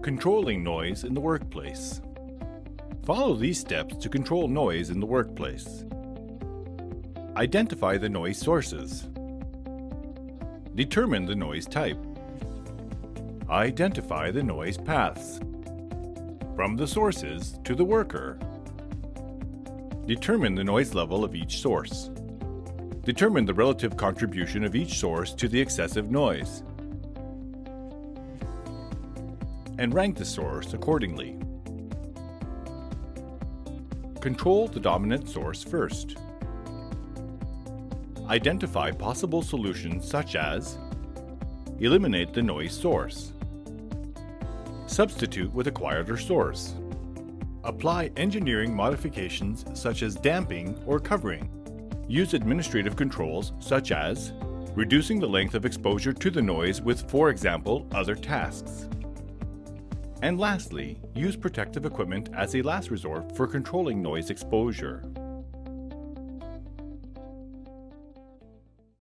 Controlling noise in the workplace. Follow these steps to control noise in the workplace. Identify the noise sources. Determine the noise type. Identify the noise paths. From the sources to the worker. Determine the noise level of each source. Determine the relative contribution of each source to the excessive noise. And rank the source accordingly. Control the dominant source first. Identify possible solutions such as eliminate the noise source, substitute with a quieter source, apply engineering modifications such as damping or covering, use administrative controls such as reducing the length of exposure to the noise with, for example, other tasks. And lastly, use protective equipment as a last resort for controlling noise exposure.